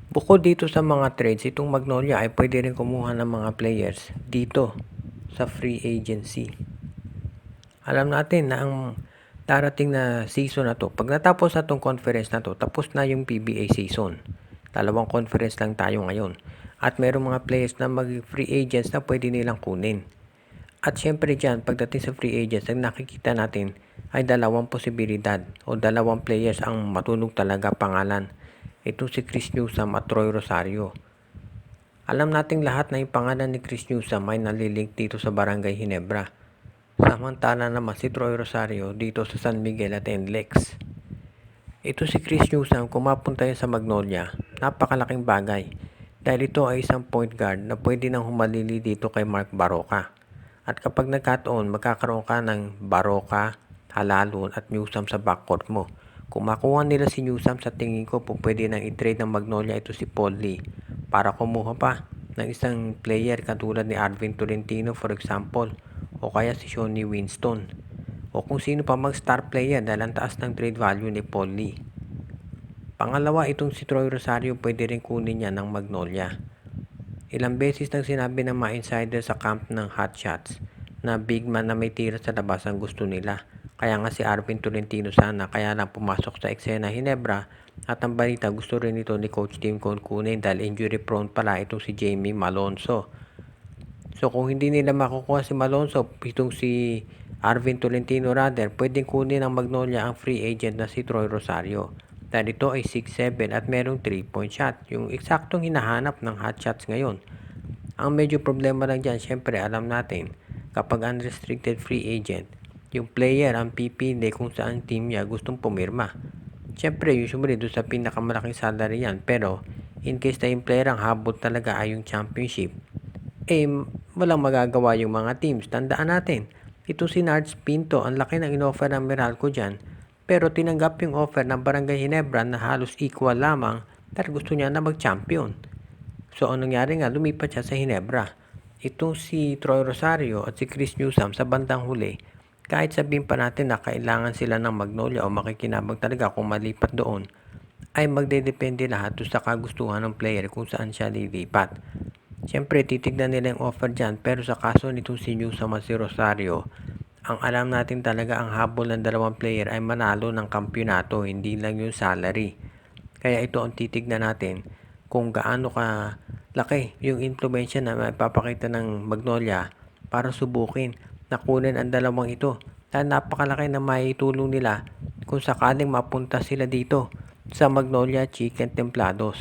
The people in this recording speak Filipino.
Bukod dito sa mga trades, itong Magnolia ay pwede rin kumuha ng mga players dito sa free agency. Alam natin na ang darating na season na to, pag natapos na tong conference na to, tapos na yung PBA season. Dalawang conference lang tayo ngayon. At merong mga players na mag-free agents na pwede nilang kunin. At syempre dyan, pagdating sa free agents, ang nakikita natin ay dalawang posibilidad o dalawang players ang matunog talaga pangalan. Ito si Chris Newsome at Troy Rosario. Alam nating lahat na yung pangalan ni Chris Newsome ay nalilink dito sa Barangay Ginebra. Samantala naman si Troy Rosario dito sa San Miguel at NLEX. Ito si Chris Newsome, kung mapunta yan sa Magnolia, napakalaking bagay. Dahil ito ay isang point guard na pwede nang humalili dito kay Mark Baroka. At kapag nagkataon, magkakaroon ka ng Baroka, Halalon at Newsome sa backcourt mo. Kung makuha nila si Newsome, sa tingin ko po pwede nang i-trade ng Magnolia ito si Paul Lee para kumuha pa ng isang player katulad ni Arvin Tolentino for example, o kaya si Shawnee Winston, o kung sino pa mag-star player dahil ang taas ng trade value ni Paul Lee. Pangalawa, itong si Troy Rosario pwede rin kunin niya ng Magnolia. Ilang beses nang sinabi ng mga insider sa camp ng Hot Shots na big man na may tira sa labas ang gusto nila. Kaya nga si Arvin Tolentino sana, kaya lang pumasok sa eksena Ginebra at ang balita gusto rin ito ni Coach Tim Cone kunin dahil injury prone pala itong si Jamie Malonzo. So kung hindi nila makukuha si Malonzo, itong si Arvin Tolentino rather, pwedeng kunin ng Magnolia ang free agent na si Troy Rosario. Dahil ito ay 6'7 at merong 3-point shot. Yung eksaktong hinahanap ng hot shots ngayon. Ang medyo problema lang dyan, syempre alam natin, kapag unrestricted free agent, yung player ang pipili kung saan team niya gustong pumirma. Syempre, usually doon sa pinakamalaking salary yan. Pero, in case na yung player ang habol talaga ay yung championship, walang magagawa yung mga teams. Tandaan natin, ito si Nards Pinto, ang laki ng in-offer ng Meralco dyan, pero tinanggap yung offer ng Barangay Ginebra na halos equal lamang dahil gusto niya na mag-champion. So, anong nangyari nga, lumipat siya sa Ginebra. Itong si Troy Rosario at si Chris Newsome sa bandang huli, kahit sabihin pa natin na kailangan sila ng Magnolia o makikinabang talaga kung malipat doon, ay magdedepende lahat doon sa kagustuhan ng player kung saan siya lilipat. Siyempre, titignan nila yung offer dyan, pero sa kaso nitong si Newsome at si Rosario, ang alam natin talaga ang habol ng dalawang player ay manalo ng kampyonato, hindi lang yung salary. Kaya ito ang titignan natin kung gaano ka laki yung impluwensya na mapapakita ng Magnolia para subukin na kunin ang dalawang ito. Dahil napakalaki na maitulong nila kung sakaling mapunta sila dito sa Magnolia Chicken Templados.